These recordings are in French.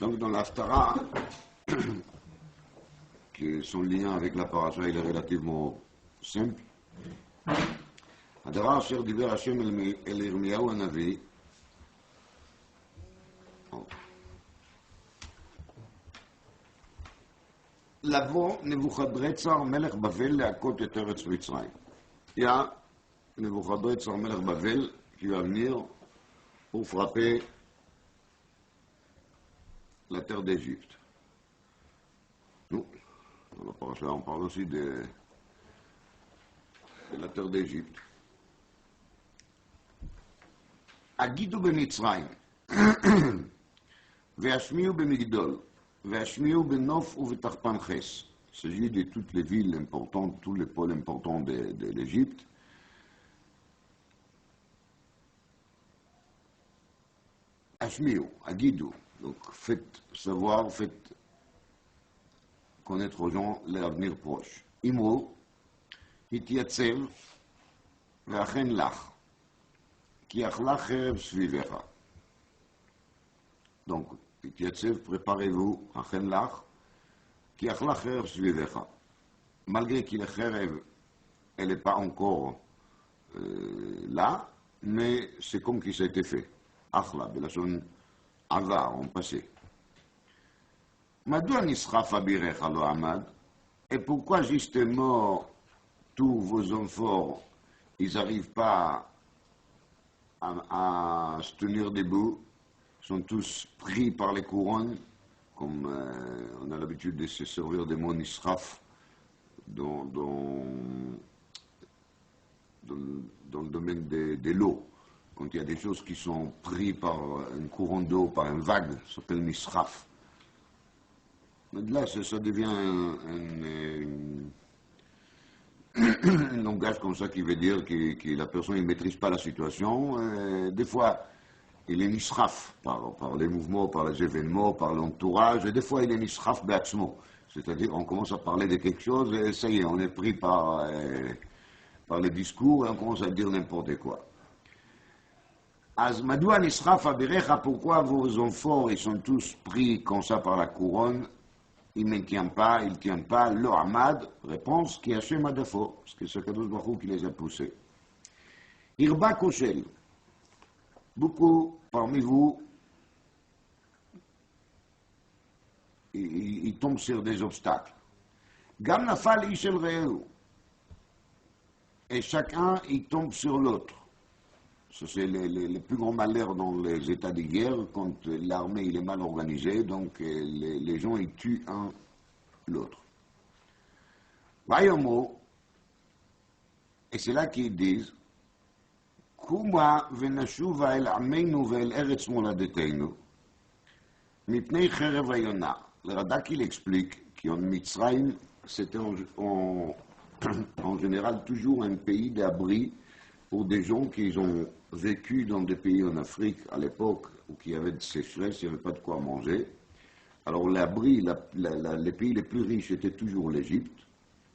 Donc dans l'Haftara, que son lien avec la paracha il est relativement simple. הדבר אשר דיבר השם אל ירמיהו הנביא, לבוא נבוכדרצר מלך בבל להכות את ארץ מצרים. Il y a Nebuchadnezzar melech Bavel qui va venir pour frapper la terre d'Égypte. Nous, dans la paracha, on parle aussi de la terre d'Égypte. הגידו במצרים, והשמיעו במגדול, והשמיעו בנוף ובתחפנחס. Il s'agit de toutes les villes importantes, tous les pôles importants de l'Égypte. Ashmiou, Agidou, donc faites savoir, faites connaître aux gens l'avenir proche. Imrou, Hitiyatsev, Ve'achen lach, Ki achla cherev svivecha. Donc, Hitiyatsev, préparez-vous, Achen lach, Ki achla cherev svivecha. Malgré qu'il est cherev, elle n'est pas encore là, mais c'est comme qui ça a été fait. Achla, בלשון עבר, en passé. מדוע נסחף אבירך לא עמד? Et pourquoi justement tous vos hommes forts, ils n'arrivent pas à se tenir debout, sont tous pris par les couronnes, comme on a l'habitude de se servir des mots nisraf dans le domaine de l'eau. Quand il y a des choses qui sont prises par une couronne d'eau, par une vague, ça s'appelle nisraf. Mais là, ça devient un langage comme ça qui veut dire que la personne ne maîtrise pas la situation. Des fois, il est nisraf par les mouvements, par les événements, par l'entourage, et des fois, il est nisraf be'atzmo. C'est-à-dire, on commence à parler de quelque chose, et ça y est, on est pris par les discours, et on commence à dire n'importe quoi. Az madoua nisraf abirecha, pourquoi vos enfants, ils sont tous pris comme ça par la couronne, ils ne tiennent pas, le hamad, réponse, qui Hashem adafo, parce que c'est Kadosh Baruch Hu qui les a poussés. Irba koshel, beaucoup parmi vous, ils tombent sur des obstacles. Gam nafal ishel re'eu, et chacun, il tombe sur l'autre. C'est le plus grand malheur dans les états de guerre, quand l'armée il est mal organisée, donc les gens ils tuent un l'autre. Vayomo, et c'est là qu'ils disent, Kuma venashuva el ameinu ve'el eretz moladeteinu, mipnei cherev hayona. Le Radak il explique qu'en Mitzrayim, c'était en général toujours un pays d'abri pour des gens qui ont vécu dans des pays en Afrique à l'époque où il y avait de sécheresse, il n'y avait pas de quoi manger. Alors l'abri, les pays les plus riches étaient toujours l'Égypte.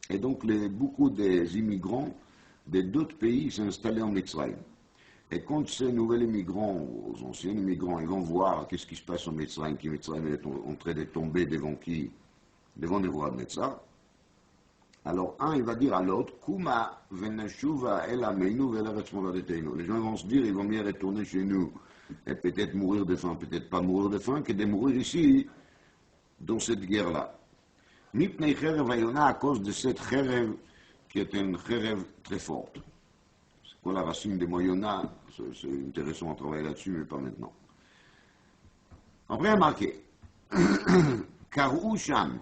Et donc beaucoup des immigrants d'autres pays s'installaient en Mitzrayim. Et quand ces nouveaux immigrants, aux anciens immigrants, ils vont voir qu'est-ce qui se passe en Mitzrayim, qui Mitzrayim est en train de tomber devant qui? Devant Nebuchadnezzar. Alors, un, il va dire à l'autre, Kuma venashuva el ameinu ve'el eretz moladeteinu. Les gens vont se dire, ils vont mieux retourner chez nous et peut-être mourir de faim, peut-être pas mourir de faim, que de mourir ici, dans cette guerre-là. Mipnei cherev hayona, à cause de cette cherev, qui est une cherev très forte. C'est quoi la racine de moyona? C'est intéressant à travailler là-dessus, mais pas maintenant. Après, il y a marqué, Karou Sham.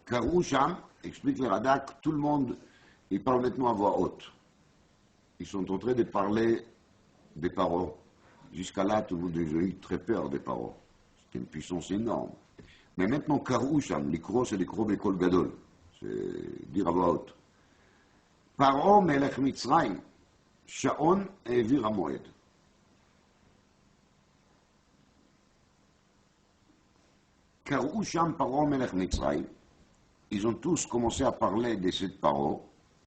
Karou Sham, explique le Radak, tout le monde, il parle maintenant à voix haute. Ils sont en train de parler des paroles. Jusqu'à là, tout le monde a eu très peur des paroles. C'est une puissance énorme. Mais maintenant, Karou Sham, l'ikro, c'est l'ikro bekol gadol. C'est dire à voix haute. Paro melech Mitzrayim, Shaon העביר המועד. קראו שם פרעה מלך מצרים, ils ont tous commencé à parler de cette parole,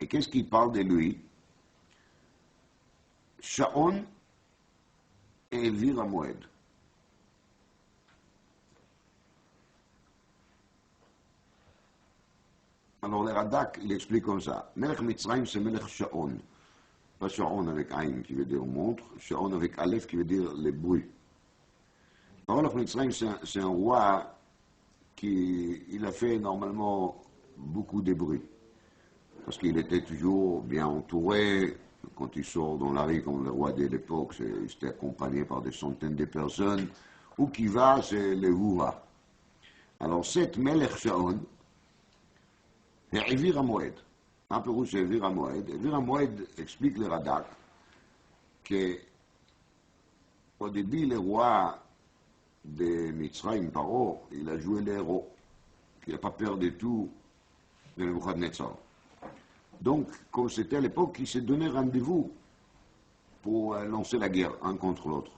et qu'est-ce qu'ils parlent de lui? שעון העביר המועד. Alors le Radak, il explique comme ça. Melech Mitzrayim, c'est Melech Shaon. Pas Shaon avec Aïn qui veut dire montre, Shaon avec Aleph qui veut dire les bruits. Melech Mitzrayim, c'est un roi qui il a fait normalement beaucoup de bruit. Parce qu'il était toujours bien entouré. Quand il sort dans la rue, comme le roi de l'époque, il était accompagné par des centaines de personnes. Où qui va, c'est le Houha. Alors cette Melech Shaon, העביר המועד. מה הפירוש שהעביר המועד? העביר המועד, explique le Radak, qu'au début, le roi de Mitzrayim, Paro, il a joué les héros, qu'il n'a pas peur du tout de Nebuchadnezzar. Donc, comme c'était à l'époque, il s'est donné rendez-vous pour lancer la guerre, un contre l'autre.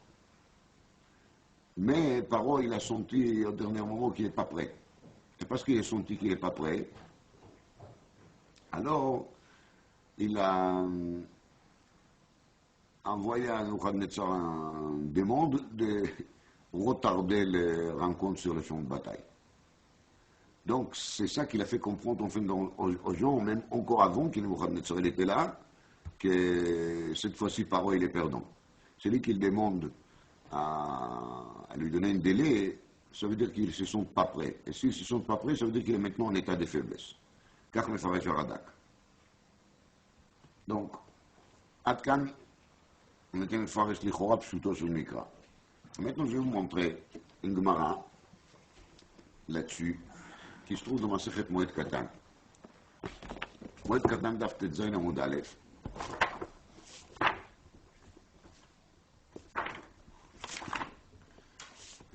Mais Paro, il a senti au dernier moment qu'il n'est pas prêt. Et parce qu'il a senti qu'il n'est pas prêt, alors, il a envoyé à Nebuchadnezzar une demande de retarder les rencontres sur le champ de bataille. Donc, c'est ça qu'il a fait comprendre enfin, aux gens, même encore avant que Nebuchadnezzar était là, que cette fois-ci, Paro, il est perdant. C'est lui qui demande à lui donner un délai, ça veut dire qu'ils ne se sont pas prêts. Et s'ils ne se sont pas prêts, ça veut dire qu'il est maintenant en état de faiblesse. כך מפרש הרד"ק. Donc, עד כאן, on était מפרש לכאורה פשוטו של מקרא. Maintenant, je vais vous montrer une Gemara là-dessus, qui se trouve dans Masechet Moed Katan. Moed Katan דף ט"ז עמוד א'.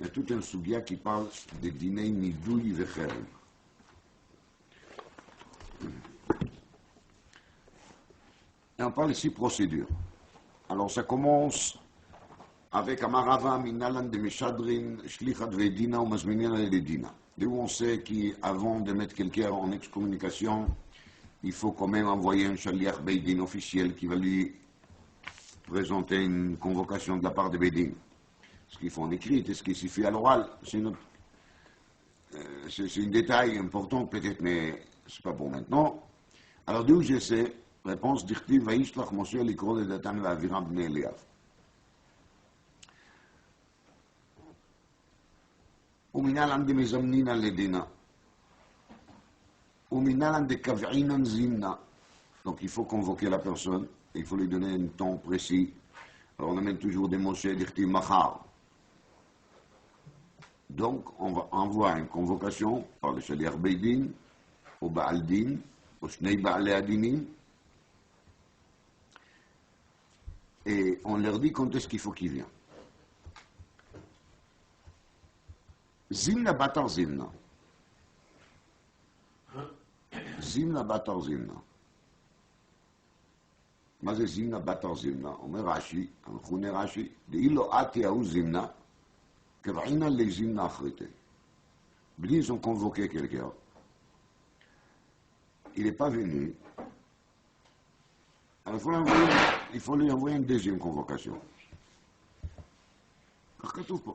Il y a tout un sugia qui parle de dinei nidouille vechel. Et on parle ici procédure. Alors ça commence avec Amarava Minalan de Meshadrin, Shlichat Vedina ou Mazminina et Ledina. D'où on sait qu'avant de mettre quelqu'un en excommunication, il faut quand même envoyer un Shaliach Beidin officiel qui va lui présenter une convocation de la part de Beidin. Ce qu'il faut en écrit et ce qui s'y fait à l'oral, c'est un détail important peut-être, mais c'est pas pour maintenant. Alors d'où je sais, réponse d'Ichtiv Vaishlach Moshe לקרוא לדתן ואבירם בני אליאב. ומנהלן דמזמנינן לדינה. ומנהלן דקבעינן זימנה. Donc il faut convoquer la personne, et il faut lui donner un temps précis. Alors on amène toujours des Moshe d'Ichtiv Machar. Donc on va envoyer une convocation par le Shaliach Beidin, au Baal Din, au Shnei Baalei Adinim, et on leur dit quand est-ce qu'il faut qu'il vienne. Zimna batar zimna. Zimna batar zimna. מה זה זימנה בתר זימנה? אומר רש"י, המכונה רש"י, דאילו עתי ההוא זימנה, קבעינן לזימנה אחריתי. בלי ils ont convoqué quelqu'un. Il n'est pas venu. Alors il faut lui envoyer une deuxième convocation. כך כתוב פה.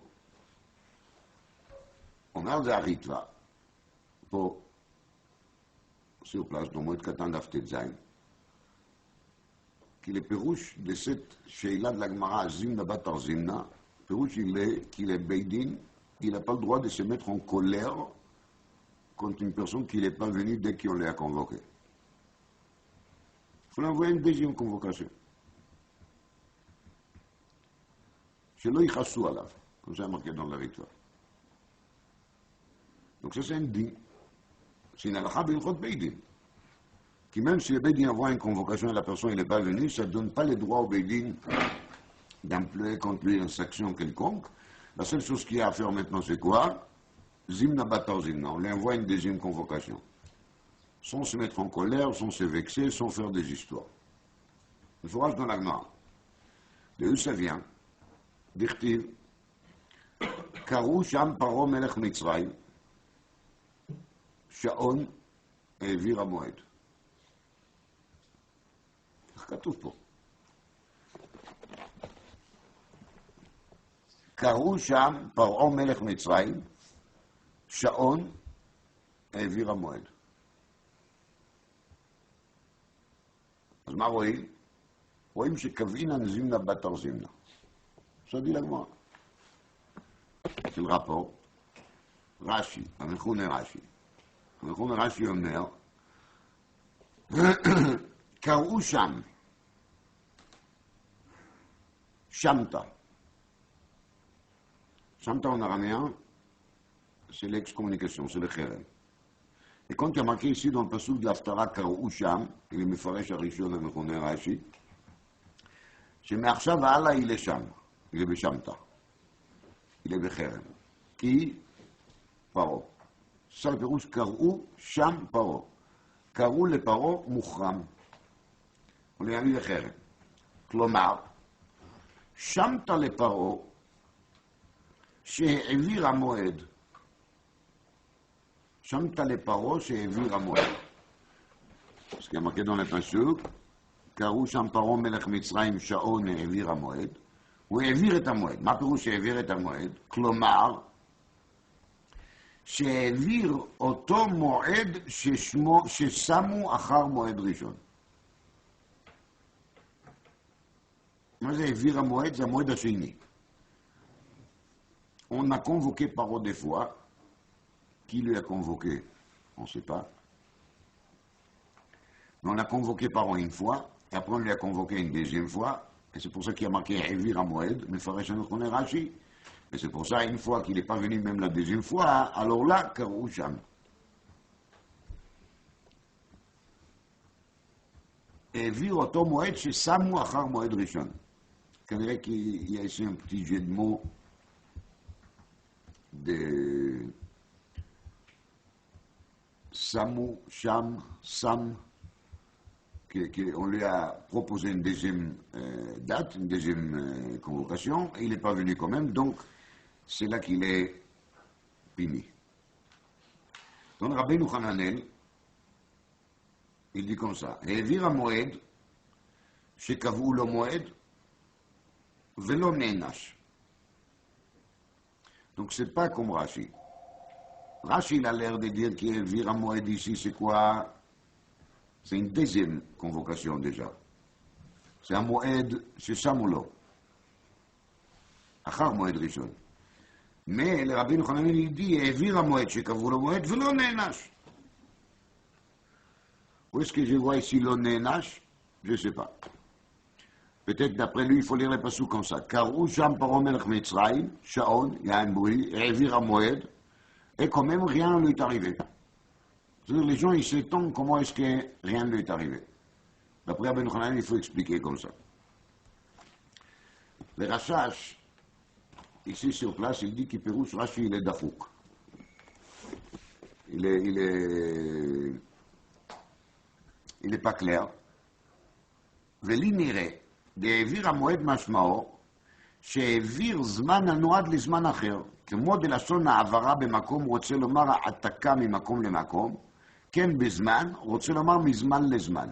אומר זה הריטווה, פה, sur place, dans מועד קטן דף ט"ז, כי לפירוש דסת שאלה de la Gemara, זימנה בתר זימנה, פירוש qu'il est Beidin, il n'a pas le droit de se mettre en colère contre une personne qui n'est pas venue dès qu'on l'a convoqué. Il faut l'envoyer une deuxième convocation. שלא יכעסו עליו, comme ça marqué dans la rituel. Donc ça c'est un din. C'est une halakha b'ilchot Beidin. Qui même si le Beidin envoie une convocation et la personne n'est pas venue, ça ne donne pas le droit au Beidin d'employer contre lui une sanction quelconque. La seule chose qu'il y a à faire maintenant c'est quoi? Zimna batar zimna. On lui envoie une deuxième convocation. Sans se mettre en colère, sans se vexer, sans faire des histoires. Il faut rajouter dans l'agma. De où ça vient? D'Ichtiv. Karou sham paro melech Mitzrayim. שעון העביר המועד. כך כתוב פה. קראו שם פרעה מלך מצרים, שעון העביר המועד. אז מה רואים? רואים שקבעינן זימנה בתר זימנה. סודי לגמרא. של רפו, רש"י, המכונה רש"י. המכונה רש"י אומר, קראו שם, שמתה. Chamta en araméen, c'est l'excommunication, c'est le kherem. Et quand il y a marqué ici dans le passage de l'Aftara, Karou Sham, il est Mefaresh Arishon, le Mechoner Rashi, שמעכשיו והלאה il est שם, il est בשמתה, il est בחרם. כי פרעה. ça le פירוש קראו שם פרעה. קראו לפרעה מוחרם. הוא נהיה בחרם. כלומר, שמת לפרעה שהעביר המועד. שמת לפרעה שהעביר המועד. אז כמקד dans le pasuk, קראו שם פרעה מלך מצרים שעון העביר המועד. הוא העביר את המועד. מה פירוש שהעביר את המועד? כלומר, שהעביר אותו מועד ששמו אחר מועד ראשון. מה זה העביר המועד? זה המועד השני. On a convoqué Paro des fois. Qui lui a convoqué? On ne sait pas. Mais on a convoqué Paro une fois, et après on lui a convoqué une deuxième fois, et c'est pour ça qu'il a marqué Evir Amoed, mais Faresh Anochone Rashi. Et c'est pour ça, une fois qu'il n'est pas venu même la deuxième fois, alors là, Karou Sham. Evir Oto Moed, c'est Samu Achar Moed Rishon. K'nireh qu'il y a ici un petit jeu de mots de Samu, Sham, Sam, qu'on lui a proposé une deuxième date, une deuxième convocation, et il n'est pas venu quand même, donc c'est là qu'il est puni. Donc Rabbeinu Hananel, il dit comme ça, העביר המועד שקבעו לו מועד ולא נענש. Donc c'est pas comme Rashi. Rashi, il a l'air de dire qu'Evir Amoed ici, c'est quoi? C'est une deuxième convocation déjà. C'est un Moed, c'est Samulo. Achar Moed Rishon. Mais le Rabbi Yochanan, il dit, Evir Amoed, שקבעו לו מועד, ולא נענש. Où est-ce que je vois ici lo neenash? Je ne sais pas. Peut-être d'après lui, il faut lire les passus comme ça. קראו שם פרעה מלך מצרים, שעון, il y a un bruit, העביר המועד, et quand même rien ne lui est arrivé. C'est-à-dire les gens, ils s'étonnent comment est-ce que rien ne lui est arrivé. D'après Rabbeinu Hanan, il faut expliquer comme ça. Le Rashash, ici sur place, il dit qu'il Pérouche Rashi, il est dafouk. Il est pas clair. ולי נראה, דהעביר המועד משמעו, שהעביר זמן הנועד לזמן אחר, כמו דלשון העברה במקום רוצה לומר העתקה ממקום למקום, כן בזמן, רוצה לומר מזמן לזמן.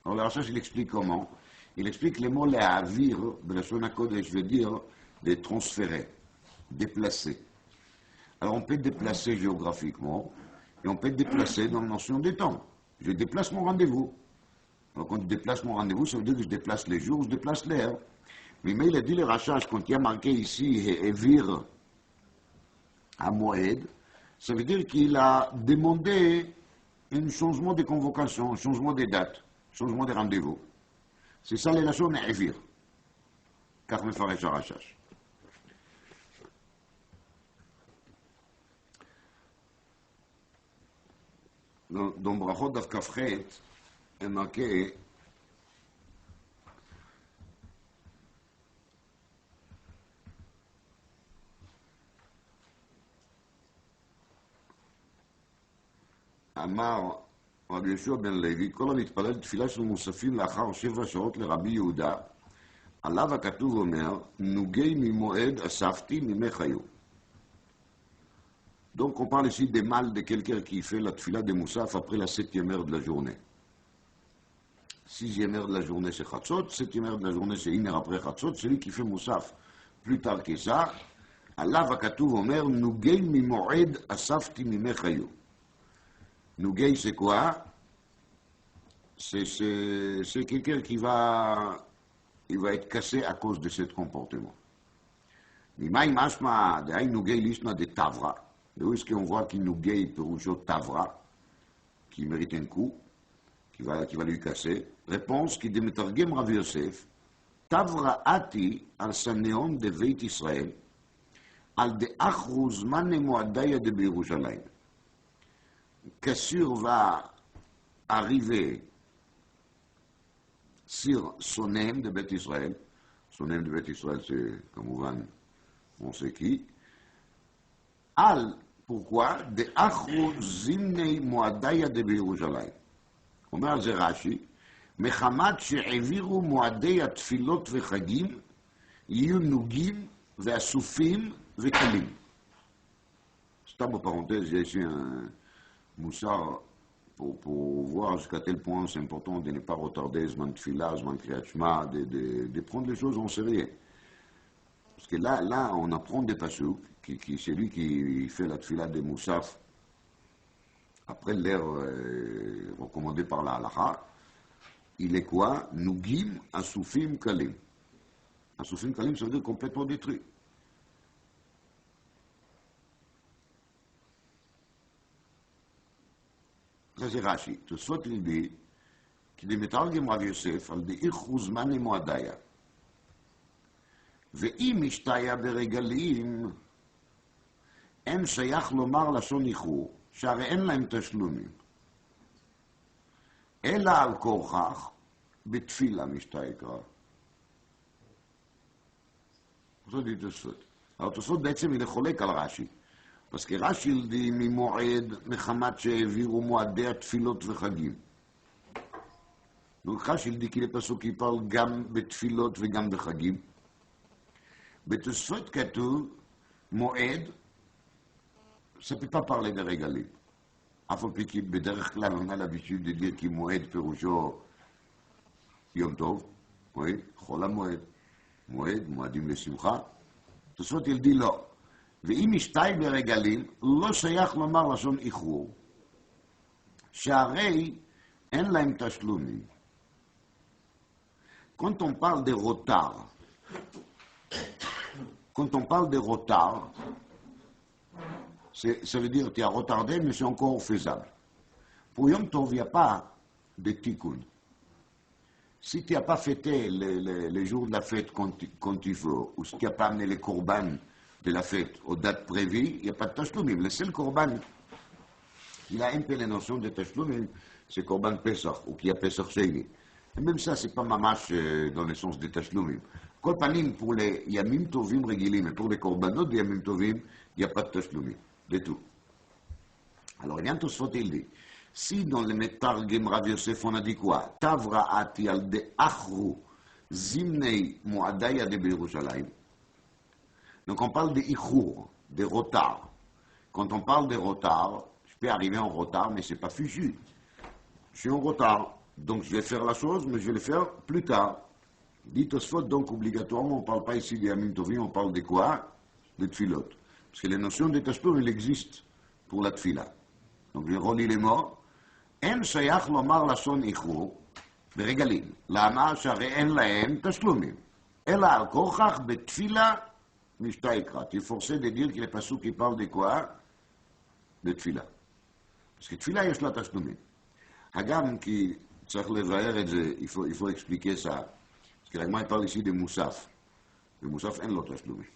Alors le Rashash, il explique comment. Il explique les mots להעביר, בלשון הקודש, veut dire de transférer, déplacer. Alors on peut déplacer géographiquement, et on peut déplacer dans la notion de temps. Je déplace mon rendez-vous. Alors quand je déplace mon rendez-vous, ça veut dire que je déplace les jours, je déplace l'heure. Mais il a dit le Rashash, quand il y a marqué ici Evir Amoed, ça veut dire qu'il a demandé un changement de convocation, un changement de date, un changement de rendez-vous. C'est ça les lachons Evir. Car me ferait Rashash. Dans Brachot Daf Kafret, est marqué אמר רבי יהושע בן לוי, כל המתפלל תפילה של מוספים לאחר 7 שעות לרבי יהודה, עליו הכתוב אומר, נוגי ממועד אספתי ממך היו. Donc on parle ici des mâles de quelqu'un qui fait la tfila de Moussaf après la 7e heure de la journée. 6e heure de la journée c'est Chatzot, 7e heure de la journée c'est 1 heure après Chatzot, celui qui fait Moussaf plus tard que ça, Allah Vakatouv Omer, Nugei mimoed asafti mimechayu. Nugei, c'est quoi? C'est quelqu'un qui va être cassé à cause de ce comportement. Mimaï mashma, de Nugei lishna de Tavra. De où est-ce qu'on voit qu'il Nugei peroujo Tavra, qui mérite un coup, qui va lui casser? Réponse qui Demetargem Rav Yosef, Tavra ati al saneon de Veit Israël, al de Achruz Mane Moadaya de Birushalayim. Cassure va arriver sur Sonem de Beth Israël. Sonem de Beth Israël, c'est, comme on sait qui. Al, pourquoi? De Achru Zimnei Moadaya de Birushalayim. אומר על זה רש"י, מחמת שהעבירו מועדי התפילות וחגים, יהיו נוגים ואסופים וקלים. סתם בפרנטז, j'ai ici un moussard pour voir jusqu'à tel point c'est important de ne pas retarder Zman Tfila, Zman Kriyat Shema, de prendre les choses en sérieux. Parce que là on apprend des pasuk, qui c'est lui qui fait la Tfila des Moussaf, après l'air recommandé par la halakha, il est quoi? Nugim asufim kalim. Asufim kalim, ça veut dire complètement détruit. Ça c'est Rashi. Tout soit il dit qu'il est metargem Rav Yosef al de'ir chuzman moadaya. ואם השתהיה ברגלים, אין שייך לומר לשון איחור, שהרי אין להם תשלומים. אלא על כורכך, בתפילה משתיקה. זה dit תוספות. אבל תוספות בעצם il est חולק על רש"י. parce que רש"י dit ממועד, מחמת שהעבירו מועדי התפילות וחגים. donc רש"י dit qu'il est פסוק qui parle גם בתפילות וגם בחגים. בתוספות כתוב מועד, ça ne peut pas parler de régalim. בדרך כלל on a l'habitude de dire כי מועד פירושו יום טוב, oui, חול המועד, מועדים לשמחה. תוספות il dit לא. ואם השתיים ברגלים, לא שייך לומר לשון איחור, שהרי אין להם תשלומים. Quand on parle de retard, ça veut dire que tu as retardé, mais c'est encore faisable. Pour Yom Tov, il n'y a pas de tikkun. Si tu n'as pas fêté les jours de la fête quand tu veux, ou si tu n'as pas amené les korban de la fête aux dates prévues, il n'y a pas de tashlumim. Le seul korban, il a un peu les notions de tashlumim, c'est korban Pesach, ou qui a Pesach Sheni. Et même ça, c'est pas mamash dans le sens de tashlumim. Kol panim, pour les yamim tovim regilim, et pour les korbanot de yamim tovim, il n'y a pas de tashlumim. De tout. Alors, il y a un Tosfot, il dit, si dans le Metargem Rav Yosef, on a dit quoi? Tavra ati al de achru zimnei muadaya de Birushalayim. Donc, on parle de ichur, de retard. Quand on parle de retard, je peux arriver en retard, mais c'est pas fichu. Je suis en retard, donc je vais faire la chose, mais je vais le faire plus tard. Dit Tosfot, donc, obligatoirement, on ne parle pas ici de Yamim Tovim, on parle de quoi? De Tfilot. Parce que les notions de Tashlum, elles existent pour la Tfila. Donc je relis les mots. En shayach lomar lashon ichur beregalim. Lama שהרי אין להם תשלומים. אלא על כורכך בתפילה משתיקה. Tu es forcé de dire que les pasuk qui parlent de quoi? De תפילה. parce que תפילה יש לה תשלומים. הגם כי צריך לבאר את זה, il faut expliquer ça. parce que l'agma parle ici de מוסף. ומוסף אין לו תשלומים.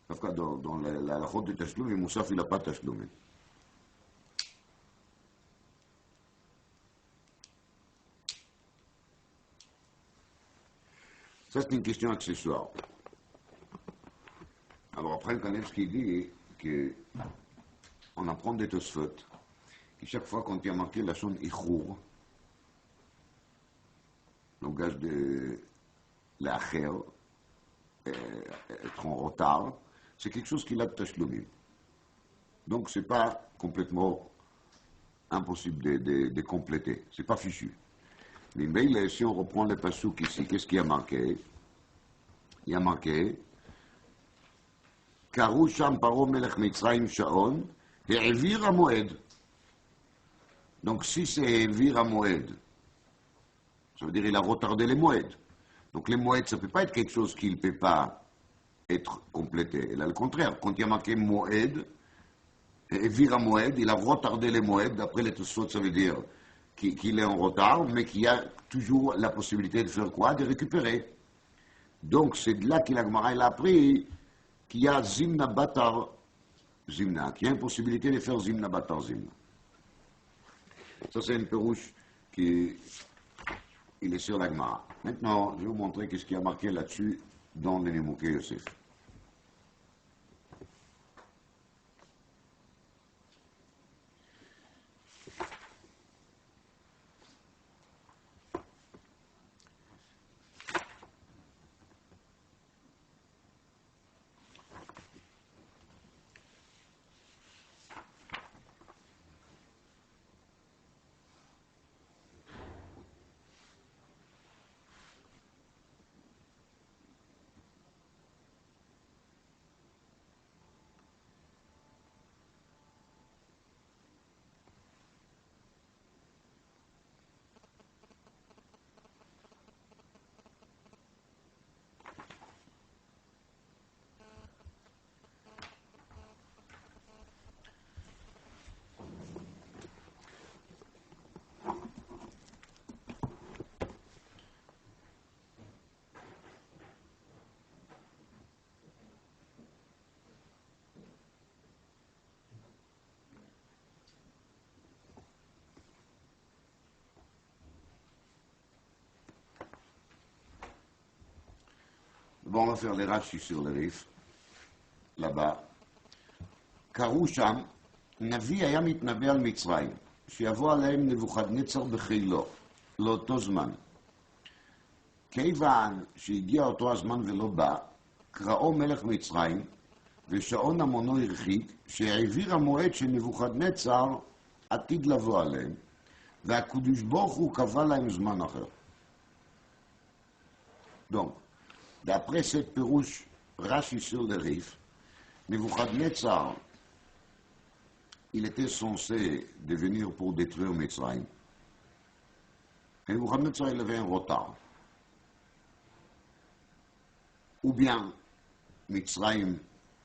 דווקא dans להלכות de תשלומים, מוסף il n'a pas תשלומים. Ça, c'est une question accessoire. Alors après, Kanevski dit qu'on apprend des Tosfot, et chaque fois qu'on y a marqué la sonne Ichour, langage de l'Acher, être en retard, c'est quelque chose qui l'a de Tashlumim. Donc, c'est pas complètement impossible de compléter. C'est pas fichu. Mais si on reprend les pasuk ici, qu'est-ce qui a marqué? il y a marqué, קראו שם פרעה מלך מצרים שעון, העביר המועד. Donc si c'est העביר המועד, ça veut dire il a retardé les moeds. Donc les moeds, ça ne peut pas être quelque chose qui ne peut pas être complété. Et là, le contraire, quand il y a marqué moed, העביר המועד, il a retardé les moeds, d'après les Tosfot, ça veut dire qu'il est en retard, mais qu'il y a toujours la possibilité de faire quoi? De récupérer. Donc c'est de là qu'il a appris qu'il y a Zimna Batar Zimna, qu'il y a une possibilité de faire Zimna Batar Zimna. Ça, c'est une perouche qui il est sur la Gemara. Maintenant, je vais vous montrer qu'est-ce qui a marqué là-dessus dans les Nimouké Yosef. Bon, on va faire les rachis sur le rif, là-bas. קראו שם, נביא היה מתנבא על מצרים, שיבוא עליהם נבוכדנצר בחילו, לאותו זמן. כיוון שהגיע אותו הזמן ולא בא, קראו מלך מצרים, ושעון המונו הרחיק, שהעביר המועד של נבוכדנצר עתיד לבוא עליהם, והקדוש ברוך הוא קבע להם זמן אחר. Donc, d'après cette perouche Rashi sur le Rif, Nebuchadnezzar, il était censé devenir pour détruire Mitzrayim. Et Nebuchadnezzar, il avait un retard. Ou bien Mitzrayim,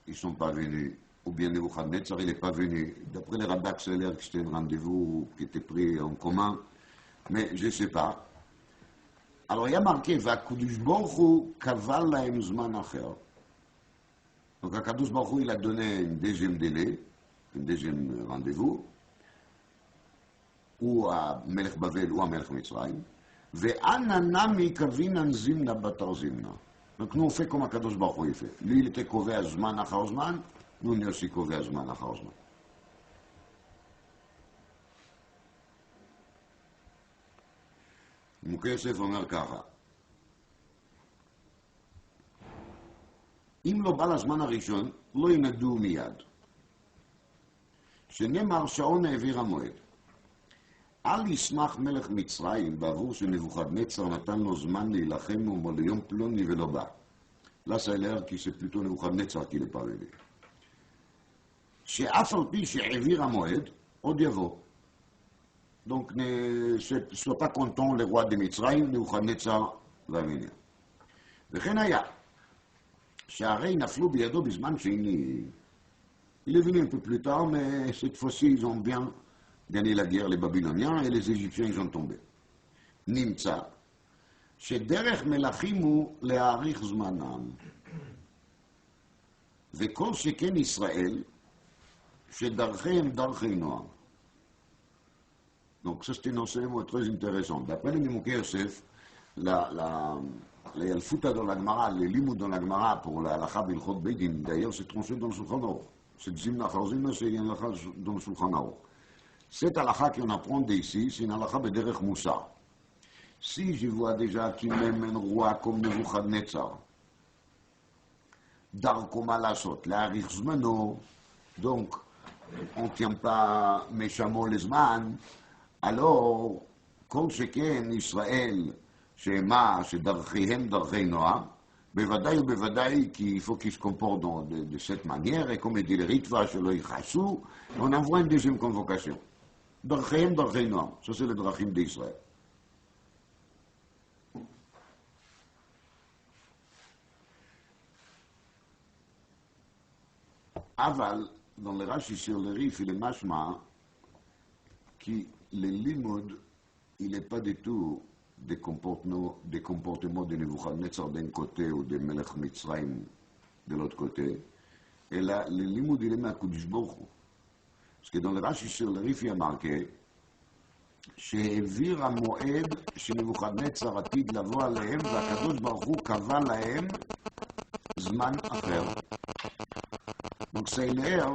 ils ne sont pas venus, ou bien Nebuchadnezzar, il n'est pas venu. D'après les rabbins, c'est l'air que c'était un rendez-vous qui était pris en commun, mais je ne sais pas. Alors il y a marqué, והקדוש ברוך הוא קבע להם זמן אחר. Donc הקדוש ברוך הוא, il a donné un deuxième délai, un deuxième rendez-vous, ou à Melech Bavel ou à Melech Mitzrayim, ואנה נמי קבינן זימנה בתר זימנה. Donc nous on fait comme הקדוש ברוך הוא fait. Lui il était קובע זמן אחר זמן, nous on est aussi קובע זמן אחר זמן. מוקי יוסף אומר ככה, אם לא בא לזמן הראשון, לא ינגדו מיד. שנאמר שעון העביר המועד. אל ישמח מלך מצרים בעבור שנבוכדנצר נתן לו זמן להילחם עמו ליום פלוני ולא בא. Là, ça a l'air que c'est plutôt Nebuchadnezzar qui n'est pas venu. שאף על פי שהעביר המועד, עוד יבוא. Donc, ne sois pas content, le roi de Mitzrayim, Nebuchadnezzar va venir. וכן היה, שהרי נפלו בידו בזמן שני. Il est venu un peu plus tard, mais cette fois-ci, ils ont bien gagné la guerre, les Babyloniens, et les Égyptiens, ils ont tombé. נמצא, שדרך מלכים הוא להאריך זמנם. וכל שכן ישראל, שדרכיהם דרכי נועם. Donc ça c'est un enseignement très intéressant. D'après le Nimouké Yosef, les Yalfuta dans la Gemara, les Limoud dans la Gemara pour la Halakha Bilchot Beidin, d'ailleurs c'est tranché dans le Shulchan Aruch. C'est Zimna Charzimna, c'est une Halakha dans le Shulchan Aruch. Cette Halakha qu'on apprend d'ici, c'est une Halakha Bederech Moussa. Si je vois déjà qu'il même un roi comme Nebuchadnezzar, Darko Malasot, la Rirzmano, donc on ne tient pas méchamment les Zman, alors, כל שכן ישראל, שמה, שדרכיהם דרכי נועם, בוודאי ובוודאי qu'il faut qu'il se comporte de cette manière, et comme dit le Ritva, שלא יכעסו, on envoie une deuxième convocation. דרכיהם דרכי נועם, ça c'est le דרכים d'Israël. אבל, dans le Rashi sur le Rif, il est mashma, qui le limoud, il n'est pas du tout des comportements de Nebuchadnezzar d'un côté ou de Melech Mitzrayim de l'autre côté, et là, le limoud, il est מהקדוש ברוך הוא. parce que dans le Rashi sur le Rif, il y a marqué, שהעביר המועד שנבוכדנצר עתיד לבוא עליהם, והקדוש ברוך הוא קבע להם זמן אחר. Donc c'est l'air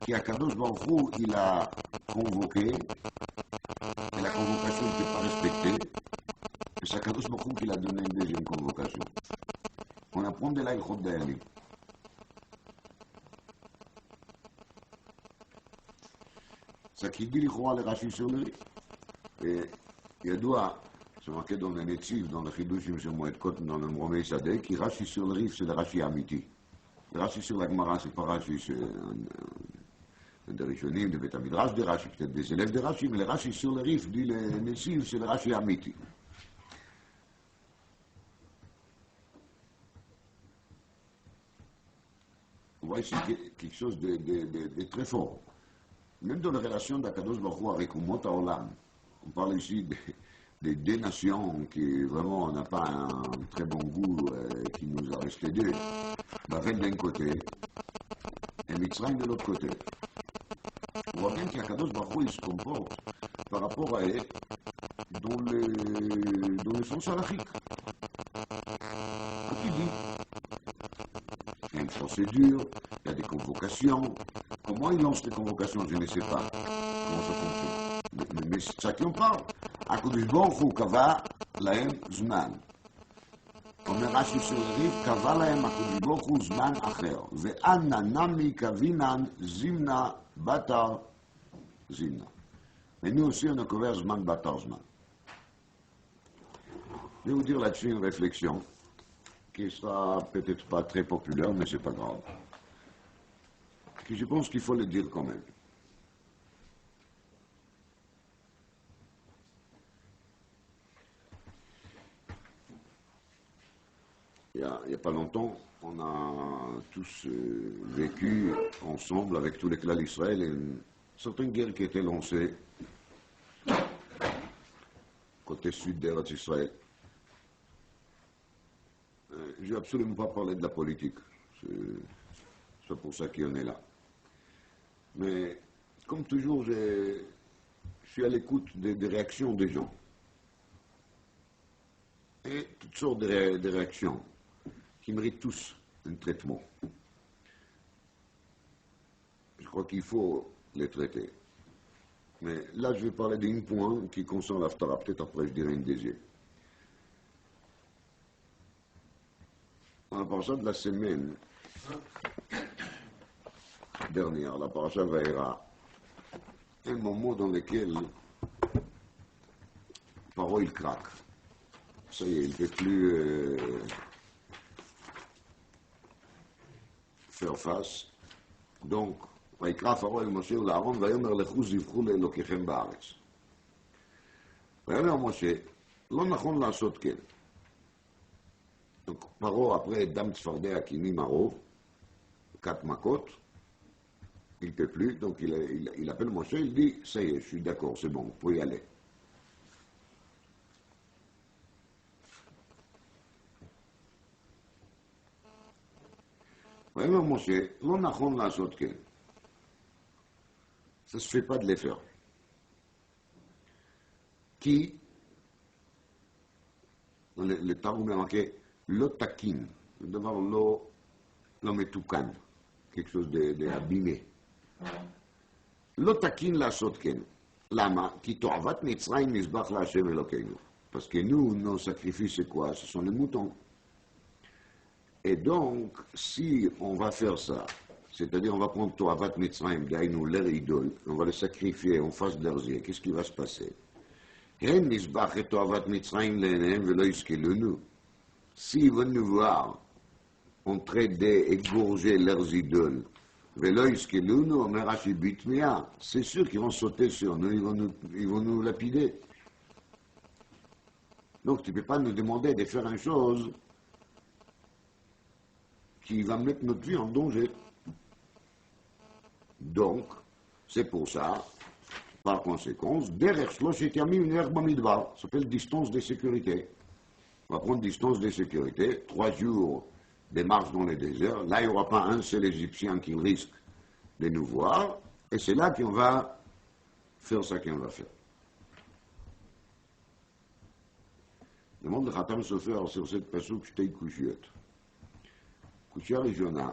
qui Akadosh Baruch Hu, il a convoqué, et la convocation n'était pas respectée, et c'est Akadosh Baruch Hu qui l'a donné une deuxième convocation. On apprend de là Ilchot Dayanim. Ça qui dit l'Ichora le Rashi sur le Rif. Et ידוע, c'est marqué dans le Netziv, dans le Chidushim של מועד קוטן, dans le Mromei Sadeh, qui Rashi sur le Rif, c'est le Rashi amiti. Le Rashi sur la Gemara, c'est pas Rashi, c'est des Rishonim, des Beth Midrash de Rashi, peut-être des élèves de Rashi, mais le Rashi sur le Rif, dit le Netziv, c'est le Rashi amiti. On voit ici quelque chose de très fort. Même dans la relation d'Akadosh Baruch Hu avec Umot HaOlam, on parle ici des deux nations qui vraiment n'ont pas un très bon goût, qui nous a resté deux. Babel d'un côté et Mitzrayim de l'autre côté. On voit bien qu'Akadosh Baruch Hu, il se comporte par rapport à eux dans le sens halachique. Quand il dit, il y a une procédure, il y a des convocations. Comment il lance les convocations, je ne sais pas comment ça fonctionne. Mais c'est ça qu'on parle. הקדוש ברוך הוא קבע להם זמן. אומר רש"י של ריף, קבע להם הקדוש ברוך הוא זמן אחר. ואנא נמי קבינן זימנה בתר זימנה. Et nous aussi, on a couvert זמן בתר זמן. Je vais vous dire là-dessus une réflexion qui sera peut-être pas très populaire, mais c'est pas grave. Que je pense qu'il faut le dire quand même. Il n'y a pas longtemps, on a tous vécu ensemble avec tous les clans d'Israël une certaine guerre qui était lancée côté sud d'Eretz Israël. Je ne vais absolument pas parler de la politique, c'est pour ça qu'on est là. Mais comme toujours, je suis à l'écoute des réactions des gens. Et toutes sortes de réactions qui méritent tous un traitement. Je crois qu'il faut les traiter. Mais là, je vais parler d'un point qui concerne l'Haftara. Peut-être après, je dirai une deuxième. Dans la paracha de la semaine dernière, la paracha Vaïra, un moment dans lequel Paro il craque. Ça y est, il ne peut plus faire face. Donc, ויקרא פרעה אל משה ולאהרון ויאמר לכו זבחו לאלוקיכם בארץ. ויאמר משה, לא נכון לעשות כן. Donc, פרעה, après דם צפרדע קינים הרוב, 4 מכות, il ne peut plus, donc il appelle Moshe, il dit, ça y est, je suis d'accord, c'est bon, vous pouvez y aller. ויאמר משה, לא נכון לעשות כן. Ça ne se fait pas de les faire. Qui, dans le Targum est marqué, l'otakin, devant l'homme étoukan, quelque chose d'abîmé. L'otakin la sotken. Lama, qui to'avat Mitzrayim nisbach la Hashem Elokeinu. Parce que nous, nos sacrifices, c'est quoi? Ce sont les moutons. Et donc, si on va faire ça, c'est-à-dire on va prendre To'avat Mitzrayim, d'aïnou, leur idole, on va les sacrifier en face de leurs yeux, qu'est-ce qui va se passer? Hen nisbach et To'avat Mitzrayim l'enem velo iskilunu. S'ils veulent nous voir en train d'égorger leurs idoles, c'est sûr qu'ils vont sauter sur nous, ils vont nous lapider. Donc tu ne peux pas nous demander de faire une chose qui va mettre notre vie en danger. Donc, c'est pour ça, par conséquence, derrière Shloshet Yamim Ner Bamidbar, ça s'appelle distance de sécurité. On va prendre distance de sécurité, 3 jours de marche dans le désert. Là, il n'y aura pas un seul Égyptien qui risque de nous voir, et c'est là qu'on va faire ce qu'on va faire. Demande le Khatam Sofer sur cette passouk Shtei Kushiyot. קושיה ראשונה,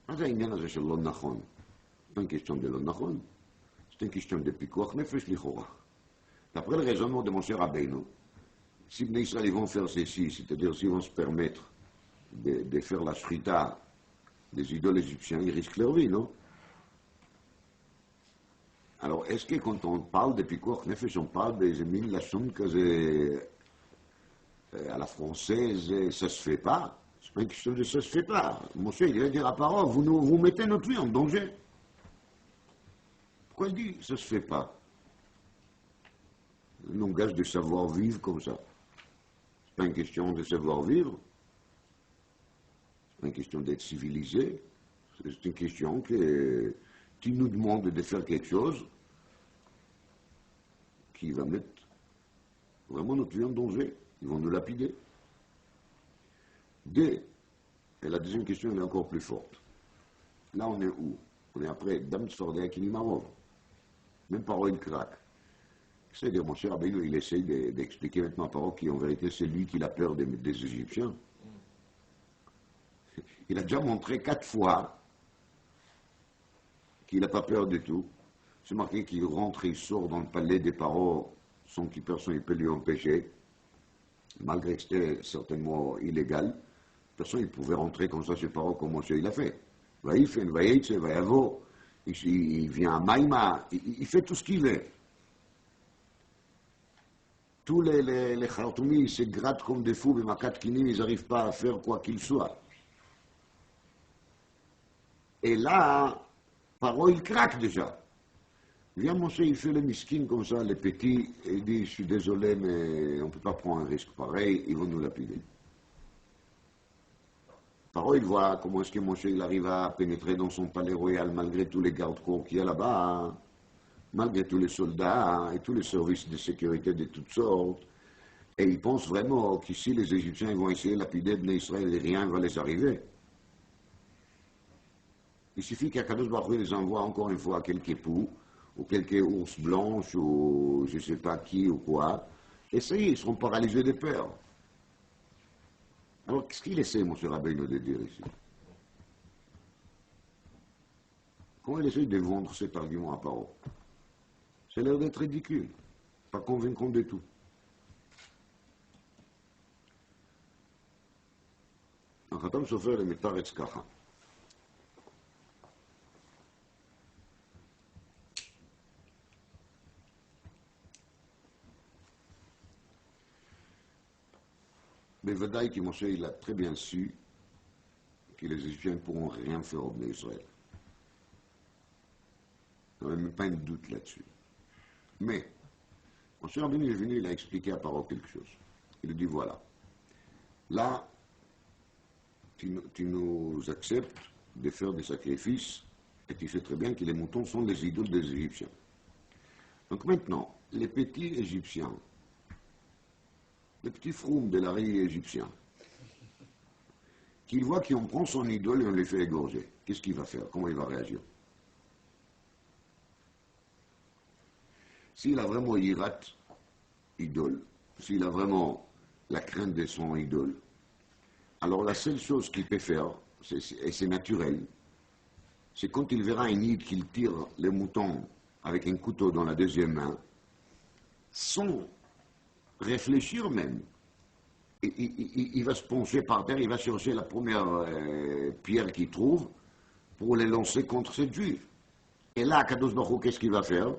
מה זה העניין הזה של לא נכון? C'est une question de לא נכון, c'est une question de פיקוח נפש לכאורה. D'après le raisonnement de Moshe Rabbeinu, si les Israéliens vont faire ceci, c'est-à-dire s'ils vont se permettre de faire la shrita des idoles égyptiens, ils risquent leur vie, non? Alors, est-ce que quand on parle de pikuach nefesh, on parle des mille lachon que à la française, ça se fait pas? C'est pas une question de ça se fait pas. Moshe, il va dire à parole, vous mettez notre vie en danger. Pourquoi il dit ça se fait pas? Un langage de savoir-vivre comme ça. C'est pas une question de savoir-vivre. C'est pas une question d'être civilisé. C'est une question que tu nous demandes de faire quelque chose qui va mettre vraiment notre vie en danger. Ils vont nous lapider. Et la deuxième question, elle est encore plus forte. Là, on est où? On est après Dam Tzfardea Kinimarov. Même parole craque. C'est-à-dire, mon cher Rabbeinu, il essaye d'expliquer maintenant à parole qu'en vérité, c'est lui qui a peur des Égyptiens. Il a déjà montré 4 fois qu'il n'a pas peur du tout. C'est marqué qu'il rentre et il sort dans le palais des paroles sans que personne ne peut lui empêcher, malgré que c'était certainement illégal. Personne ne pouvait rentrer comme ça chez Paro comme Moshe il a fait. Il vient à Maïma, il fait tout ce qu'il veut. Tous les Khartoumis, ils se grattent comme des fous, mais Makat Kinim, ils n'arrivent pas à faire quoi qu'il soit. Et là, Paro, il craque déjà. Vient Moshe, il fait le miskin comme ça, les petits, et il dit, je suis désolé, mais on ne peut pas prendre un risque pareil, ils vont nous lapider. Paro, il voit comment est-ce que Moshe il arrive à pénétrer dans son palais royal malgré tous les gardes-corps qu'il y a là-bas, hein, malgré tous les soldats hein, et tous les services de sécurité de toutes sortes. Et il pense vraiment qu'ici les Égyptiens ils vont essayer de lapider Bnei Israël et rien ne va les arriver. Il suffit qu'Akadosh Baruch Hu les envoie encore une fois quelques poux, ou quelques ours blanches, ou je ne sais pas qui ou quoi, et ça y est, ils seront paralysés de peur. Alors, qu'est-ce qu'il essaie, M. Rabbeinu, de dire ici? Comment il essaie de vendre cet argument à Paro? Ça a l'air d'être ridicule, pas convaincant du tout. Un Khatam Sofer le Metaretz Kacha. Mais Vadaï qui Moshe, il a très bien su que les Égyptiens ne pourront rien faire au Bnei Israël. Il n'y avait même pas un doute là-dessus. Mais, Moshe Rabbeinu est venu, il a expliqué à Paro quelque chose. Il lui dit, voilà, là, tu nous acceptes de faire des sacrifices, et tu sais très bien que les moutons sont les idoles des Égyptiens. Donc maintenant, les petits Égyptiens, les petits froums de la rue égyptien, qu'il voit qu'on prend son idole et on les fait égorger. Qu'est-ce qu'il va faire? Comment il va réagir? S'il a vraiment hirat idole, s'il a vraiment la crainte de son idole, alors la seule chose qu'il peut faire, et c'est naturel, c'est quand il verra un id qu'il tire les moutons avec un couteau dans la deuxième main, sans réfléchir même. Il va se pencher par terre, il va chercher la première pierre qu'il trouve pour les lancer contre cette juive. Et là, Kadosh Baruch Hu, qu'est-ce qu'il va faire?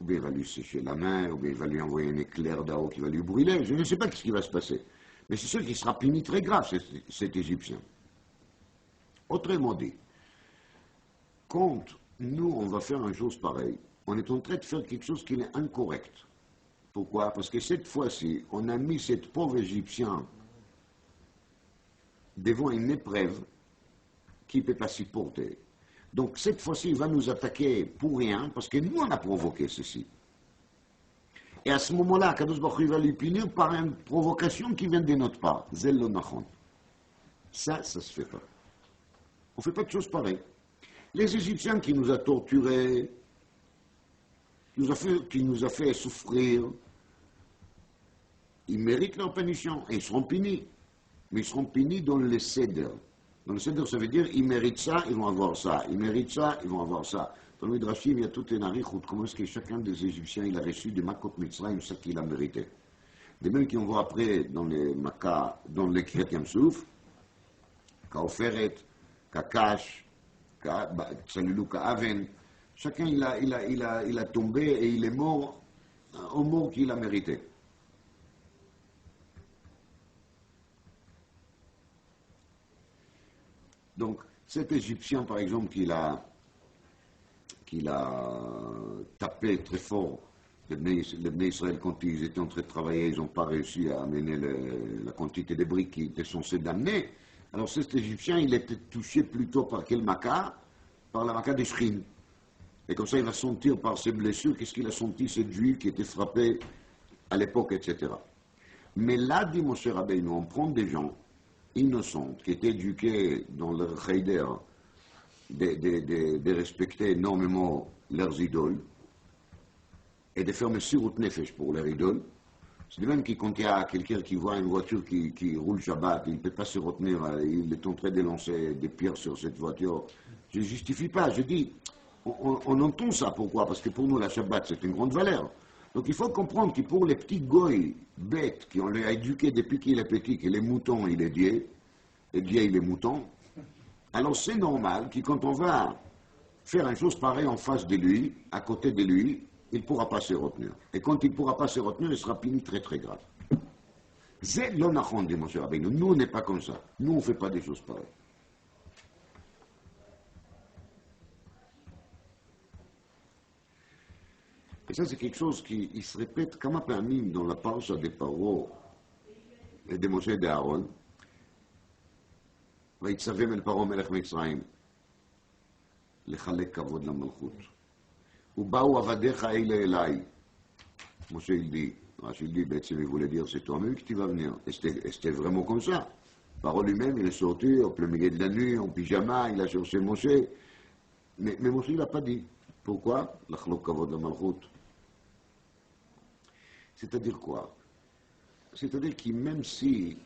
Ou bien il va lui sécher la main, ou bien il va lui envoyer un éclair d'eau qui va lui brûler. Je ne sais pas ce qui va se passer. Mais c'est sûr qu'il sera puni très grave, cet Égyptien. Autrement dit, quand nous, on va faire une chose pareille, on est en train de faire quelque chose qui est incorrect. Pourquoi? Parce que cette fois-ci, on a mis cet pauvre Égyptien devant une épreuve qu'il ne peut pas supporter. Donc cette fois-ci, il va nous attaquer pour rien, parce que nous, on a provoqué ceci. Et à ce moment-là, Kadosh Baruch Hu va lui punir par une provocation qui vient de notre part. Zel lo nachon. Ça se fait pas. On ne fait pas de choses pareilles. Les Égyptiens qui nous ont torturés, qui nous a fait souffrir, ils méritent leur punition et ils seront punis. Mais ils seront punis dans le cèdre. Dans le cèdre, ça veut dire ils méritent ça, ils vont avoir ça. Ils méritent ça, ils vont avoir ça. Dans le Midrashim, il y a tout un arichut, comment est-ce que chacun des Égyptiens il a reçu des Makot Mitzrayim, ce qu'il a mérité. De même qu'on voit après dans les Makas, dans les Kriyat Yamsouf, Kaoferet, Kakash, Tsalulu, Kaaven, chacun il a tombé et il est mort au mort qu'il a mérité. Donc, cet Égyptien, par exemple, qu'il a tapé très fort les Bnei Israël quand ils étaient en train de travailler, ils n'ont pas réussi à amener la quantité de briques qu'ils étaient censés d'amener. Alors cet Égyptien, il était touché plutôt par quel maca? Par la maca des Shrines. Et comme ça, il va sentir par ses blessures qu'est-ce qu'il a senti, cette juive qui était frappée à l'époque, etc. Mais là, dit Moshe Rabbeinu, on prend des gens innocents, qui étaient éduqués dans leur Heider, de respecter énormément leurs idoles, et de faire Messirut Nefesh pour leurs idoles. C'est de même que quand il y a quelqu'un qui voit une voiture qui roule Shabbat, il ne peut pas se retenir, il est en train de lancer des pierres sur cette voiture. Je ne justifie pas, je dis, on entend ça, pourquoi? Parce que pour nous, la Shabbat, c'est une grande valeur. Donc il faut comprendre que pour les petits goy bêtes, qui on les a éduqués depuis qu'il est petit, que les moutons, il est dié, et dié, il est mouton, alors c'est normal que quand on va faire une chose pareille en face de lui, à côté de lui, il ne pourra pas se retenir. Et quand il ne pourra pas se retenir, il sera puni très très grave. C'est l'onachon, dit Moshe Rabbeinu. Nous, on n'est pas comme ça. Nous, on ne fait pas des choses pareilles. Et ça, c'est quelque chose qui se répète comme un mime dans la parole des Paro et de Moshe et d'Aaron. ויצווה אל פרעה מלך מצרים לחלק כבוד למלכות. ובאו עבדיך אלה אליי. Moshe il dit, Rachid dit, il voulait dire, c'est toi-même qui vas venir. Et c'était vraiment comme ça. Parole lui-même, il est sorti au plein milieu de la nuit, en pyjama, il a cherché Moshe. Mais Moshe, il n'a pas dit. Pourquoi? L'achlok kavod la malchut. C'est-à-dire quoi? C'est-à-dire que même si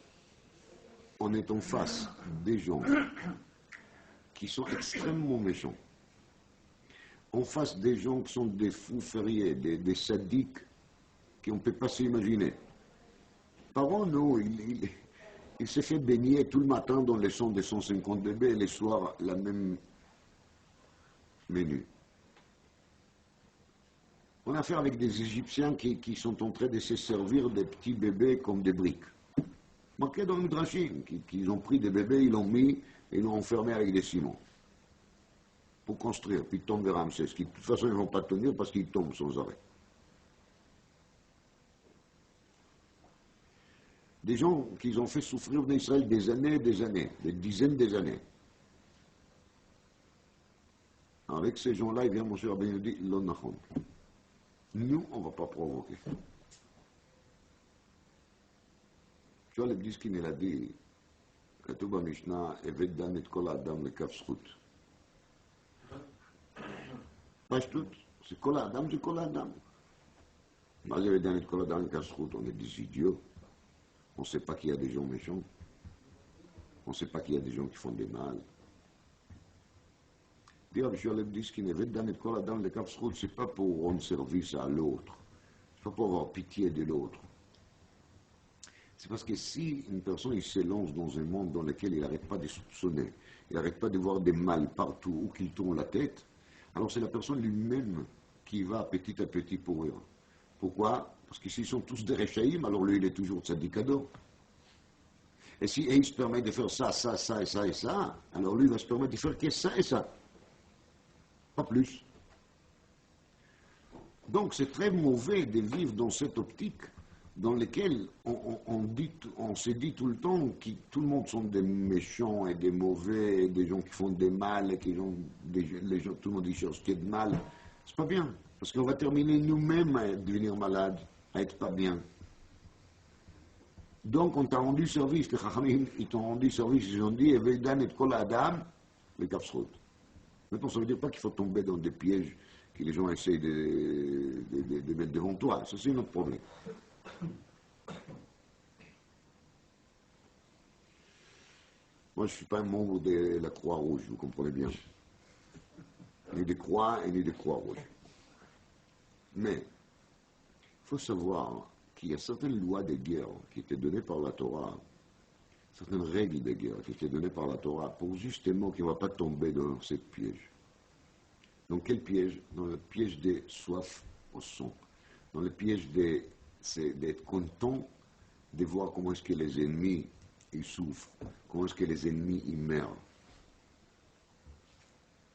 on est en face des gens qui sont extrêmement méchants, en face des gens qui sont des fous fériés, des sadiques qu'on ne peut pas s'imaginer. Paro, non, il s'est fait baigner tout le matin dans les champs des 150 bébés et les soirs la même menu. On a affaire avec des Égyptiens qui sont en train de se servir des petits bébés comme des briques. Marqué dans le Midrashim, qu'ils ont pris des bébés, ils l'ont mis et ils l'ont enfermé avec des ciments. Pour construire, puis tomber Ramsès, qui de toute façon ils ne vont pas tenir parce qu'ils tombent sans arrêt. Des gens qui ont fait souffrir en Israël des années, des dizaines d'années. Avec ces gens-là, il vient Moshe Rabbeinu dit, Lo nachon. Nous, on ne va pas provoquer. Tu vois, le Bdiskin, il a dit, כתוב במשנה, הבאת דן את כל האדם לכף זכות. פשטות, c'est כל האדם, c'est כל האדם. מה זה הבאת דן את כל האדם לכף זכות? On est des idiots. On ne sait pas qu'il y a des gens méchants. On ne sait pas qu'il y a des gens qui font des mal. Dire à M. Lebdiskin, ce n'est pas pour rendre service à l'autre. Ce n'est pas pour avoir pitié de l'autre. C'est parce que si une personne il se lance dans un monde dans lequel il n'arrête pas de soupçonner, il n'arrête pas de voir des mal partout où qu'il tourne la tête, alors c'est la personne lui-même qui va petit à petit pourrir. Pourquoi? Parce que s'ils sont tous des Rechaïm, alors lui il est toujours tzadikado. Et si il se permet de faire ça, ça, ça et ça et ça, alors lui va se permettre de faire que ça et ça. Pas plus. Donc c'est très mauvais de vivre dans cette optique dans laquelle on se dit tout le temps que tout le monde sont des méchants et des mauvais, et des gens qui font des mal, et tout le monde dit cherche de mal. C'est pas bien, parce qu'on va terminer nous-mêmes à devenir malades, à être pas bien. Donc on t'a rendu service, les Chachamim, ils t'ont rendu service, ils ont dit, Evedan et Kol Adam, les Kapsrot. Maintenant, ça ne veut dire pas qu'il faut tomber dans des pièges que les gens essayent de mettre devant toi. Ça, c'est notre problème. Moi, je ne suis pas un membre de la Croix-Rouge, vous comprenez bien. Ni des Croix et ni des Croix-Rouges. Mais il faut savoir qu'il y a certaines lois de guerre qui étaient données par la Torah, certaines règles de guerre qui étaient données par la Torah pour justement qu'on ne va pas tomber dans ce piège. Dans quel piège? Dans le piège des soifs au sang. Dans le piège d'être content de voir comment est-ce que les ennemis ils souffrent, comment est-ce que les ennemis ils meurent.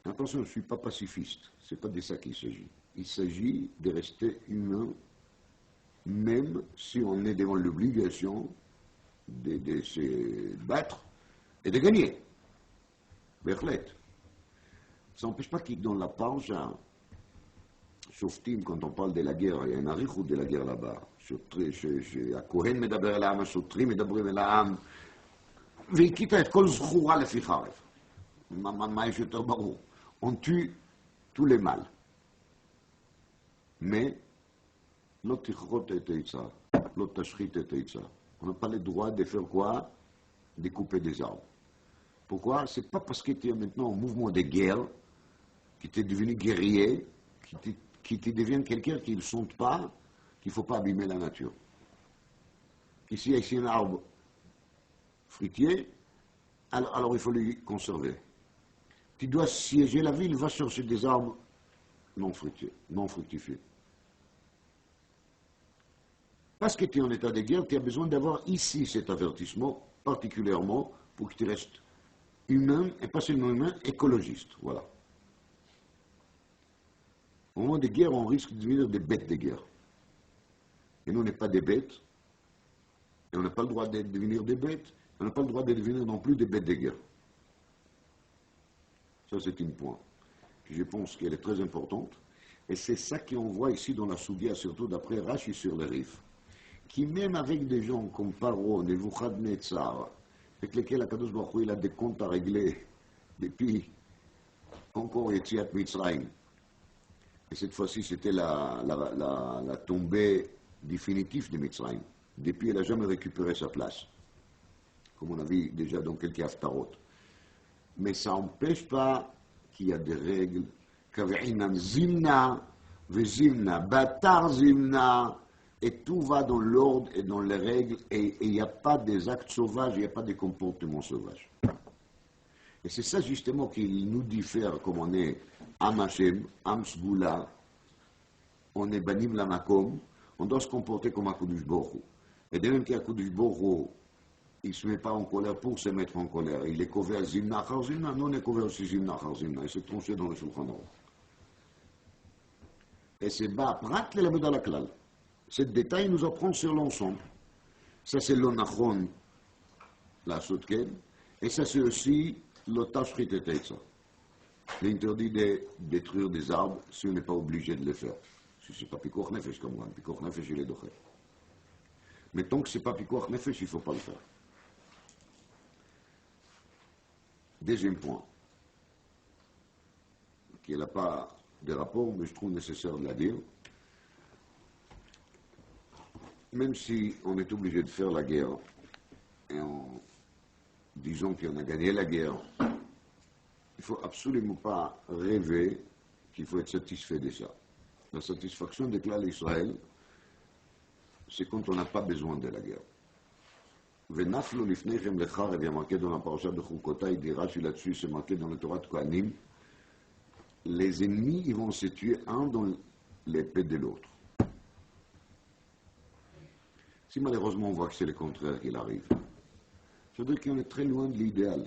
Attention, je ne suis pas pacifiste, ce n'est pas de ça qu'il s'agit. Il s'agit de rester humain, même si on est devant l'obligation de se battre et de gagner. Berlet. Ça n'empêche pas qu'il dans la page, Shoftim, quand on parle de la guerre, il y a un arichut de la guerre là-bas. הכהן מדבר אל העם, השוטרים מדברים אל העם, והכית את כל זכורה לפי חרב. מה יש יותר ברור? On tue tous les mâles. Mais, לא תכרות את העצה, לא תשחית את העצה. On n'a pas le droit de faire quoi? De couper des arbres. Pourquoi? C'est pas parce que tu es maintenant en mouvement de guerre, que tu es devenu guerrier, que tu deviens quelqu'un qui ne sente pas qu'il ne faut pas abîmer la nature. Ici, il y a ici un arbre fruitier, alors il faut le conserver. Tu dois siéger la ville, va chercher des arbres non fruitiers, non fructifiés. Parce que tu es en état de guerre, tu as besoin d'avoir ici cet avertissement, particulièrement pour que tu restes humain, et pas seulement humain, écologiste. Voilà. Au moment des guerres, on risque de devenir des bêtes de guerre. Et nous, on n'est pas des bêtes, et on n'a pas le droit de devenir des bêtes, on n'a pas le droit de devenir non plus des bêtes de guerre. Ça, c'est un point que je pense qu'elle est très importante, et c'est ça qu'on voit ici dans la Sougia, surtout d'après Rashi sur les Rif, qui même avec des gens comme Paro, Nebuchadnezzar, avec lesquels Akadosh Baruch Hu, il a des comptes à régler depuis encore Yetziat Mitzrayim. Et cette fois-ci, c'était la tombée définitive de Mitzrayim. Depuis, elle n'a jamais récupéré sa place, comme on a vu déjà dans quelques haftarot. Mais ça n'empêche pas qu'il y a des règles. Kave'inan zimna, vezimna, batar zimna, et tout va dans l'ordre et dans les règles, et il n'y a pas des actes sauvages, il n'y a pas des comportements sauvages. Et c'est ça justement qui nous diffère, comme on est Am Hashem, Am Sgula, on est Banim Lamakom, on doit se comporter comme HaKadosh Baruch Hu. Et de même qu'HaKadosh Baruch Hu, il ne se met pas en colère pour se mettre en colère, il est couvert Zimna Achar Zimna, nous on est couvert aussi Zimna Achar Zimna, et c'est tranché dans le Shulchan Aruch. Et c'est bas, prat le lamed ala klal. Ce détail nous apprend sur l'ensemble. Ça c'est l'onachon, la sotken, et ça c'est aussi l'otashrit et teitza. L'interdit de détruire des arbres si on n'est pas obligé de le faire. Si ce n'est pas pikuach nefesh comme moi, pikuach nefesh il est doché. Mais tant que ce n'est pas pikuach nefesh, il ne faut pas le faire. Deuxième point, qui n'a pas de rapport, mais je trouve nécessaire de la dire. Même si on est obligé de faire la guerre, et en disant qu'on a gagné la guerre, il ne faut absolument pas rêver qu'il faut être satisfait de ça. La satisfaction de l'État d'Israël, c'est quand on n'a pas besoin de la guerre. Venaflo lifnechem lecharev, il y a marqué dans la paracha de Chukota, il dira Rashi là-dessus, c'est marqué dans la Torah de Kohanim, les ennemis, ils vont se tuer un dans l'épée de l'autre. Si malheureusement on voit que c'est le contraire qu'il arrive, C'est-à-dire qu'on est très loin de l'idéal.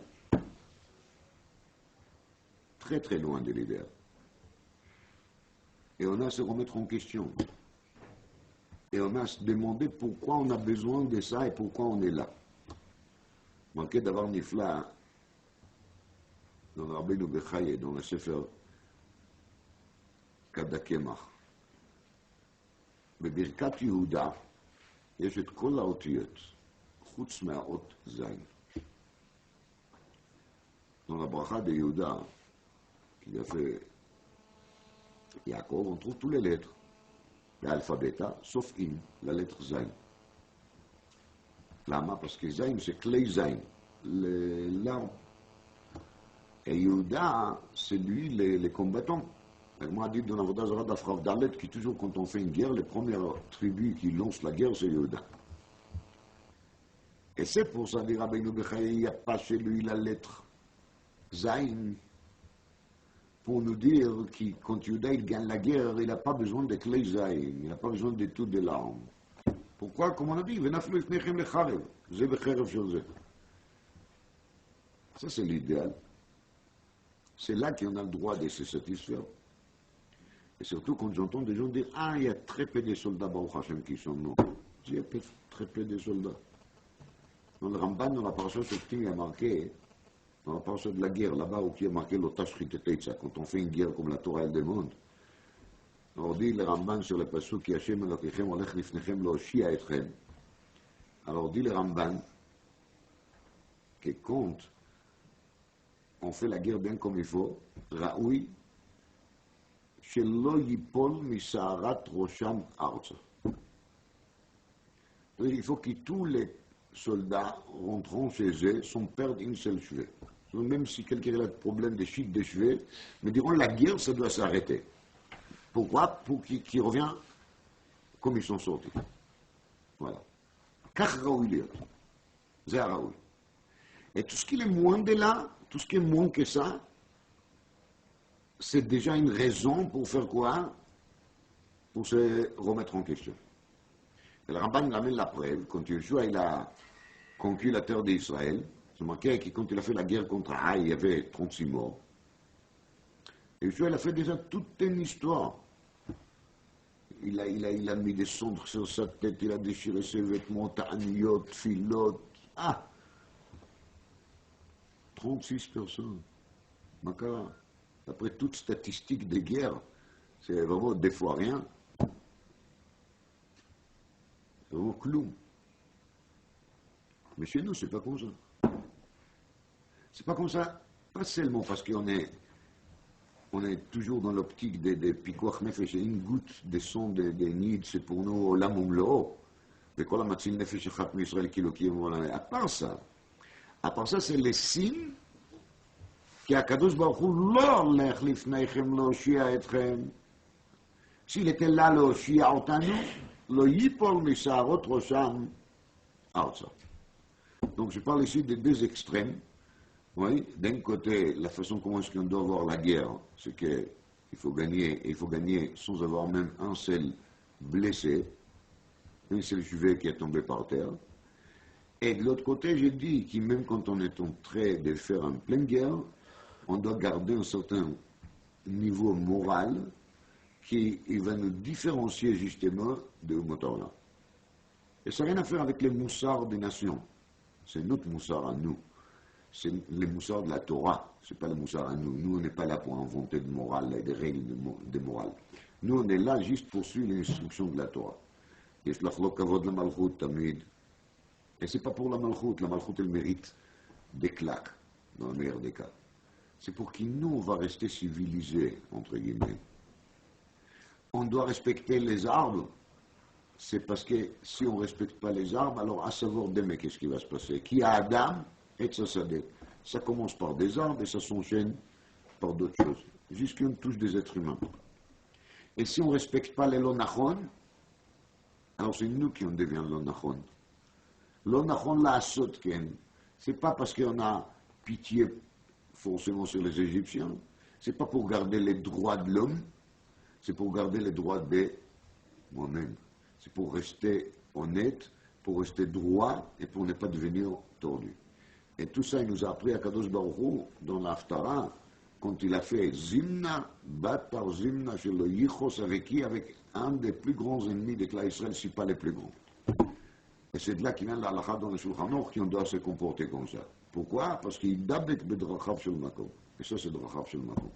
Très très loin de l'idéal. Et on a à se remettre en question. Et on a à se demander pourquoi on a besoin de ça et pourquoi on est là. Manquait d'avoir Nifla dans le Rabbeinu Bechaye, dans le Sefer Kadakemach. בברכת יהודה יש את כל האותיות, חוץ מהאות זין. Dans la bracha de Yehuda, qu'il a fait Yaakov, on trouve toutes les lettres. L'alphabet, sauf in, la lettre zain. Lama, parce que zain, c'est klei zain, l'arbre. Et Yehuda, c'est lui les combattants. Moi, dit dans la Voda Zara d'Afrav Dalet, qui toujours, quand on fait une guerre, les premières tribus qui lancent la guerre, c'est Yehuda. Et c'est pour ça, dit Rabbeinu Bechaye, il n'y a pas chez lui la lettre Zayn, pour nous dire que quand Yehuda il gagne la guerre, il n'a pas besoin de clés Zayn, il n'a pas besoin de toutes des larmes. Pourquoi? Comme on a dit, Venaflu ifnechem lecharev, ze becherev shel ze. Ça, c'est l'idéal. C'est là qu'on a le droit de se satisfaire. Et surtout quand j'entends des gens dire « Ah, il y a très peu de soldats Baruch Hashem qui sont morts. » Il y a très peu de soldats. Dans le Ramban, dans la parasha Shoftim, il y a marqué, dans la parasha de la guerre, là-bas où il y a marqué l'otash riteteitza, quand on fait une guerre comme la Torah elle demande, on dit le Ramban sur le pasuk qui Hashem Elokechem olech lifnechem lo'oshia etchem. Alors dit le Ramban que quand on fait la guerre bien comme il faut, Raoui, שלא ייפול משערת ראשם ארצה. Il faut que tous les soldats rentrant chez eux sans perdre une seule cheveux. Même si quelqu'un a des problèmes de chute de cheveux, mais diront la guerre, ça doit s'arrêter. Pourquoi? Pour qu'ils reviennent comme ils sont sortis. Voilà. כך ראוי להיות. זה הראוי. Et tout ce qui est moins de là, tout ce qui est moins que ça, c'est déjà une raison pour faire quoi? Pour se remettre en question. Et le Ramban ramène la preuve, quand Yeshua il a conquis la terre d'Israël, c'est marqué que quand il a fait la guerre contre Haï, il y avait 36 morts. Et Yeshua il a fait déjà toute une histoire. Il a mis des cendres sur sa tête, il a déchiré ses vêtements, ta'aniyot, filot. Ah! 36 personnes. Makara. Après toute statistique de guerre, c'est vraiment des fois rien. C'est vraiment clou. Mais chez nous, c'est pas comme ça. C'est pas comme ça, pas seulement parce qu'on est toujours dans l'optique des pikuach nefesh, et une goutte de sang des nids, c'est pour nous olam umloo. Et quoi la matzil nefesh echat m'Israël kilo qui est à part ça, c'est les signes כי הקדוש ברוך הוא לא הולך לפניכם להושיע אתכם. s'il était là להושיע אותנו, לא ייפול משערות ראשם ארצה. Donc je parle ici des deux extrêmes. Oui, d'un côté, la façon comment est-ce qu'on doit voir la guerre, c'est qu'il faut gagner, et il faut gagner sans avoir même un seul blessé, un seul juif qui est tombé par terre. Et de l'autre côté, j'ai dit que même quand on est en train de faire une pleine guerre, on doit garder un certain niveau moral qui va nous différencier justement de Motorla. Et ça n'a rien à faire avec les moussards des nations. C'est notre moussard à nous. C'est les moussards de la Torah. Ce n'est pas les moussards à nous. Nous, on n'est pas là pour inventer de morale et des règles de morale. Nous, on est là juste pour suivre l'instruction de la Torah. Et ce n'est pas pour la malchoute. La malchoute, elle mérite des claques, dans le meilleur des cas. C'est pour que nous, on va rester civilisés, entre guillemets. On doit respecter les arbres. C'est parce que si on ne respecte pas les arbres, alors à savoir demain, qu'est-ce qui va se passer? Qui a Adam et Tsasadeh. Ça commence par des arbres et ça s'enchaîne par d'autres choses, jusqu'à une touche des êtres humains. Et si on ne respecte pas les lonachon, alors c'est nous qui on devient lonachon. Lonachon la asot ken. C'est pas parce qu'on a pitié forcément sur les Égyptiens, c'est pas pour garder les droits de l'homme, c'est pour garder les droits de moi-même. C'est pour rester honnête, pour rester droit et pour ne pas devenir tordu. Et tout ça, il nous a appris à Kadosh Baruch Hu dans l'Haftara, quand il a fait Zimna, Batar Zimna, chez le Yichos, avec un des plus grands ennemis de Klal Israël, si pas les plus grands. Et c'est de là qu'il vient la halakha dans le Shulchan Aruch qu'on doit se comporter comme ça. Pourquoi? Parce qu'il dabek bedrachav shel makom. Et ça, c'est drachav shel makom.